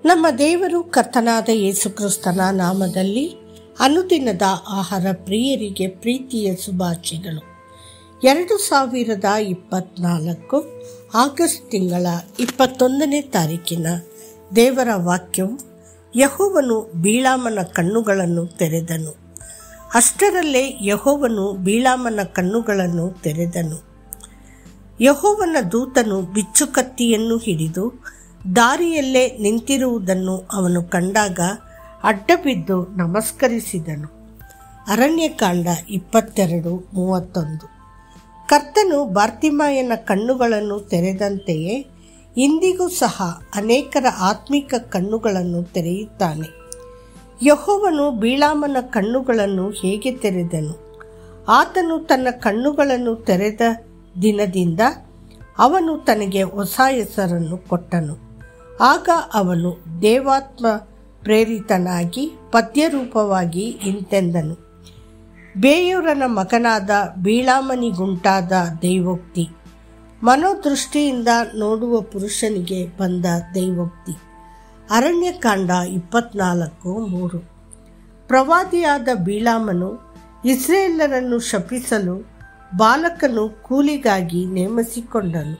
ನಮ್ಮ ದೇವರು ಕರ್ತನಾದ ಯೇಸು ಕ್ರಿಸ್ತನ ನಾಮದಲ್ಲಿ ಅನುದಿನದ ಆಹಾರ ಪ್ರಿಯರಿಗೆ ಪ್ರೀತಿಯ ಶುಭಾಶಯಗಳು. 2024 ಆಗಸ್ಟ್ ತಿಂಗಳ 21ನೇ ತಾರೀಕಿನ ದೇವರ ವಾಕ್ಯವು, ಯೆಹೋವನು ಬಿಳಾಮನ ಕಣ್ಣುಗಳನ್ನು ತೆರೆದನು. ಅಷ್ಟರಲ್ಲೇ ಯೆಹೋವನು ಬಿಳಾಮನ ಕಣ್ಣುಗಳನ್ನು ತೆರೆದನು. ಯೆಹೋವನ ದೂತನು ಬಿಚ್ಚುಕತ್ತಿಯನ್ನು ಹಿಡಿದು ದಾರಿಯಲ್ಲೇ ನಿಂತಿರುವುದನ್ನು ಅವನು ಕಂಡಾಗ ಅಡ್ಡಬಿದ್ದು ನಮಸ್ಕರಿಸಿದನು. ಅರಣ್ಯಕಾಂಡ 22:31. ಕರ್ತನು ಬಾರ್ತಿಮಾಯನ ಕಣ್ಣುಗಳನ್ನು ತೆರೆದಂತೆಯೇ ಇಂದಿಗೂ ಸಹ ಅನೇಕರ ಆತ್ಮಿಕ ಕಣ್ಣುಗಳನ್ನು ತೆರೆಯುತ್ತಾನೆ. ಯೆಹೋವನು ಬಿಳಾಮನ ಕಣ್ಣುಗಳನ್ನು ಹೇಗೆ ತೆರೆದನು? ಆತನು ತನ್ನ ಕಣ್ಣುಗಳನ್ನು ತೆರೆದ ದಿನದಿಂದ ಅವನು ತನಗೆ ಹೊಸ ಹೆಸರನ್ನು ಕೊಟ್ಟನು. ಆಗ ಅವನು ದೇವಾತ್ಮ ಪ್ರೇರಿತನಾಗಿ ಪದ್ಯರೂಪವಾಗಿ ಇಂತೆಂದನು: ಬೇಯೋರನ ಮಗನಾದ ಬಿಳಾಮನಿಗುಂಟಾದ ದೈವೋಕ್ತಿ, ಮನೋದೃಷ್ಟಿಯಿಂದ ನೋಡುವ ಪುರುಷನಿಗೆ ಬಂದ ದೈವೋಕ್ತಿ. ಅರಣ್ಯಕಾಂಡ 24:3. ಪ್ರವಾದಿಯಾದ ಬಿಳಾಮನು ಇಸ್ರಾಯೇಲರನ್ನು ಶಪಿಸಲು ಬಾಲಕನು ಕೂಲಿಗಾಗಿ ನೇಮಿಸಿಕೊಂಡನು.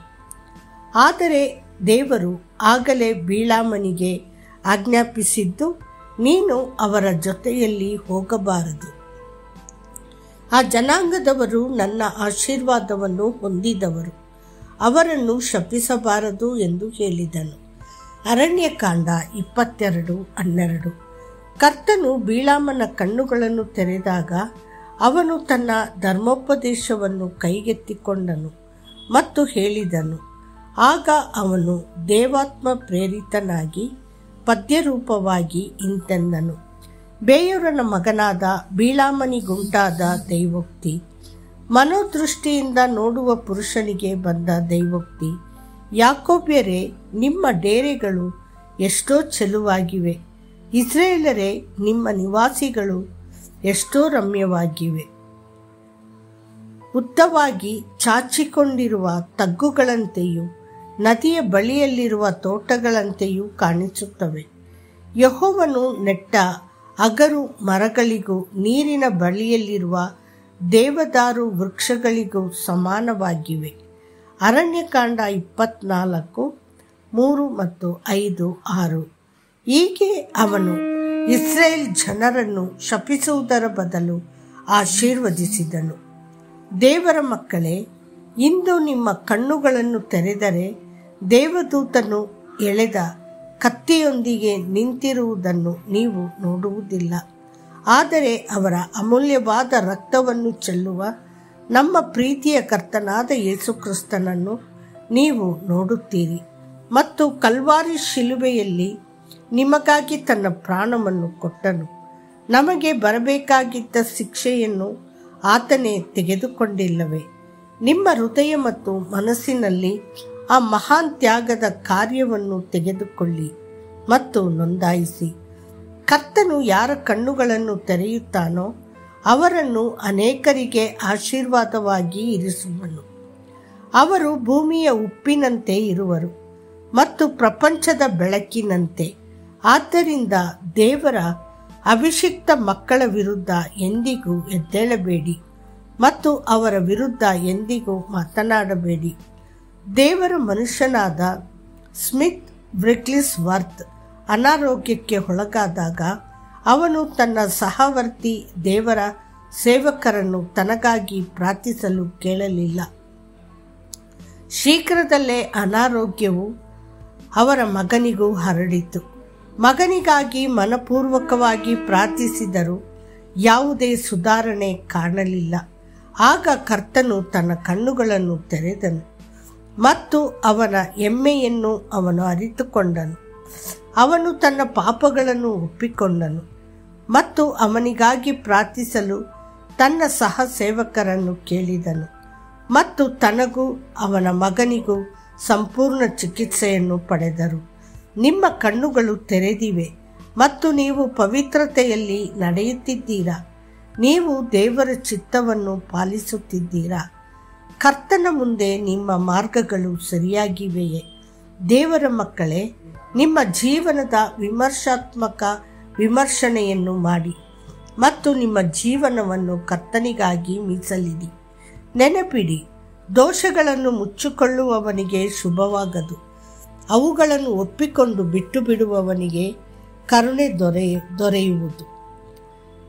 ಆದರೆ ದೇವರು ಆಗಲೇ ಬಿಳಾಮನಿಗೆ ಆಜ್ಞಾಪಿಸಿದ್ದು, ನೀನು ಅವರ ಜೊತೆಯಲ್ಲಿ ಹೋಗಬಾರದು. ಆ ಜನಾಂಗದವರು ನನ್ನ ಆಶೀರ್ವಾದವನ್ನು ಹೊಂದಿದವರು, ಅವರನ್ನು ಶಪಿಸಬಾರದು ಎಂದು ಹೇಳಿದನು. ಅರಣ್ಯಕಾಂಡ 22:12. ಕರ್ತನು ಬಿಳಾಮನ ಕಣ್ಣುಗಳನ್ನು ತೆರೆದಾಗ ಅವನು ತನ್ನ ಧರ್ಮೋಪದೇಶವನ್ನು ಕೈಗೆತ್ತಿಕೊಂಡನು ಮತ್ತು ಹೇಳಿದನು. ಆಗ ಅವನು ದೇವಾತ್ಮ ಪ್ರೇರಿತನಾಗಿ ಪದ್ಯರೂಪವಾಗಿ ಇಂತೆಂದನು: ಬೇಯೋರನ ಮಗನಾದ ಬಿಳಾಮನಿಗುಂಟಾದ ದೈವೋಕ್ತಿ, ಮನೋದೃಷ್ಟಿಯಿಂದ ನೋಡುವ ಪುರುಷನಿಗೆ ಬಂದ ದೈವೋಕ್ತಿ. ಯಾಕೋಬ್ಯರೇ, ನಿಮ್ಮ ಡೇರೆಗಳು ಎಷ್ಟೋ ಚೆಲುವಾಗಿವೆ, ಇಸ್ರಾಯೇಲರೇ, ನಿಮ್ಮ ನಿವಾಸಿಗಳು ಎಷ್ಟೋ ರಮ್ಯವಾಗಿವೆ. ಉದ್ದವಾಗಿ ಚಾಚಿಕೊಂಡಿರುವ ತಗ್ಗುಗಳಂತೆಯೂ ನದಿಯ ಬಳಿಯಲ್ಲಿರುವ ತೋಟಗಳಂತೆಯೂ ಕಾಣಿಸುತ್ತವೆ. ಯೆಹೋವನು ನೆಟ್ಟ ಅಗರು ಮರಗಳಿಗೂ ನೀರಿನ ಬಳಿಯಲ್ಲಿರುವ ದೇವದಾರು ವೃಕ್ಷಗಳಿಗೂ ಸಮಾನವಾಗಿವೆ. ಅರಣ್ಯಕಾಂಡ 24:3-5-6. ಹೀಗೆ ಅವನು ಇಸ್ರಾಯೇಲ್ ಜನರನ್ನು ಶಪಿಸುವುದರ ಬದಲು ಆಶೀರ್ವದಿಸಿದನು. ದೇವರ ಮಕ್ಕಳೇ, ಇಂದು ನಿಮ್ಮ ಕಣ್ಣುಗಳನ್ನು ತೆರೆದರೆ ದೇವದೂತನು ಎಳೆದ ಕತ್ತಿಯೊಂದಿಗೆ ನಿಂತಿರುವುದನ್ನು ನೀವು ನೋಡುವುದಿಲ್ಲ. ಆದರೆ ಅವರ ಅಮೂಲ್ಯವಾದ ರಕ್ತವನ್ನು ಚೆಲ್ಲುವ ನಮ್ಮ ಪ್ರೀತಿಯ ಕರ್ತನಾದ ಯೇಸು ಕ್ರಿಸ್ತನನ್ನು ನೀವು ನೋಡುತ್ತೀರಿ. ಮತ್ತು ಕಲ್ವಾರಿ ಶಿಲುಬೆಯಲ್ಲಿ ನಿಮಗಾಗಿ ತನ್ನ ಪ್ರಾಣವನ್ನು ಕೊಟ್ಟನು. ನಮಗೆ ಬರಬೇಕಾಗಿದ್ದ ಶಿಕ್ಷೆಯನ್ನು ಆತನೇ ತೆಗೆದುಕೊಂಡಿಲ್ಲವೇ? ನಿಮ್ಮ ಹೃದಯ ಮತ್ತು ಮನಸ್ಸಿನಲ್ಲಿ ಆ ಮಹಾನ್ ತ್ಯಾಗದ ಕಾರ್ಯವನ್ನು ತೆಗೆದುಕೊಳ್ಳಿ ಮತ್ತು ನೋಂದಾಯಿಸಿ. ಕರ್ತನು ಯಾರ ಕಣ್ಣುಗಳನ್ನು ತೆರೆಯುತ್ತಾನೋ ಅವರನ್ನು ಅನೇಕರಿಗೆ ಆಶೀರ್ವಾದವಾಗಿ ಇರಿಸುವನು. ಅವರು ಭೂಮಿಯ ಉಪ್ಪಿನಂತೆ ಇರುವರು ಮತ್ತು ಪ್ರಪಂಚದ ಬೆಳಕಿನಂತೆ. ಆದ್ದರಿಂದ ದೇವರ ಅಭಿಷಿಕ್ತ ಮಕ್ಕಳ ವಿರುದ್ಧ ಎಂದಿಗೂ ಎದ್ದೇಳಬೇಡಿ ಮತ್ತು ಅವರ ವಿರುದ್ಧ ಎಂದಿಗೂ ಮಾತನಾಡಬೇಡಿ. ದೇವರ ಮನುಷ್ಯನಾದ ಸ್ಮಿತ್ ವಿಗ್ಲಿಸ್ವರ್ತ್ ಅನಾರೋಗ್ಯಕ್ಕೆ ಒಳಗಾದಾಗ ಅವನು ತನ್ನ ಸಹವರ್ತಿ ದೇವರ ಸೇವಕರನ್ನು ತನಗಾಗಿ ಪ್ರಾರ್ಥಿಸಲು ಕೇಳಲಿಲ್ಲ. ಶೀಘ್ರದಲ್ಲೇ ಅನಾರೋಗ್ಯವು ಅವರ ಮಗನಿಗೂ ಹರಡಿತು. ಮಗನಿಗಾಗಿ ಮನಪೂರ್ವಕವಾಗಿ ಪ್ರಾರ್ಥಿಸಿದರೂ ಯಾವುದೇ ಸುಧಾರಣೆ ಕಾಣಲಿಲ್ಲ. ಆಗ ಕರ್ತನು ತನ್ನ ಕಣ್ಣುಗಳನ್ನು ತೆರೆದನು ಮತ್ತು ಅವನ ಹೆಮ್ಮೆಯನ್ನು ಅವನು ಅರಿತುಕೊಂಡನು. ಅವನು ತನ್ನ ಪಾಪಗಳನ್ನು ಒಪ್ಪಿಕೊಂಡನು ಮತ್ತು ಅವನಿಗಾಗಿ ಪ್ರಾರ್ಥಿಸಲು ತನ್ನ ಸಹ ಸೇವಕರನ್ನು ಕೇಳಿದನು ಮತ್ತು ತನಗೂ ಅವನ ಮಗನಿಗೂ ಸಂಪೂರ್ಣ ಚಿಕಿತ್ಸೆಯನ್ನು ಪಡೆದರು. ನಿಮ್ಮ ಕಣ್ಣುಗಳು ತೆರೆದಿವೆ ಮತ್ತು ನೀವು ಪವಿತ್ರತೆಯಲ್ಲಿ ನಡೆಯುತ್ತಿದ್ದೀರಾ. ನೀವು ದೇವರ ಚಿತ್ತವನ್ನು ಪಾಲಿಸುತ್ತಿದ್ದೀರಾ. ಕರ್ತನ ಮುಂದೆ ನಿಮ್ಮ ಮಾರ್ಗಗಳು ಸರಿಯಾಗಿವೆಯೇ? ದೇವರ ಮಕ್ಕಳೇ, ನಿಮ್ಮ ಜೀವನದ ವಿಮರ್ಶಾತ್ಮಕ ವಿಮರ್ಶನೆಯನ್ನು ಮಾಡಿ ಮತ್ತು ನಿಮ್ಮ ಜೀವನವನ್ನು ಕರ್ತನಿಗಾಗಿ ಮೀಸಲಿಡಿ. ನೆನಪಿಡಿ, ದೋಷಗಳನ್ನು ಮುಚ್ಚಿಕೊಳ್ಳುವವನಿಗೆ ಶುಭವಾಗದು. ಅವುಗಳನ್ನು ಒಪ್ಪಿಕೊಂಡು ಬಿಟ್ಟು ಬಿಡುವವನಿಗೆ ಕರುಣೆ ದೊರೆಯುವುದು.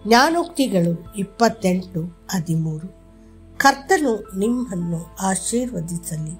ಜ್ಞಾನೋಕ್ತಿಗಳು 28:13. ಕರ್ತನು ನಿಮ್ಮನ್ನು ಆಶೀರ್ವದಿಸಲಿ.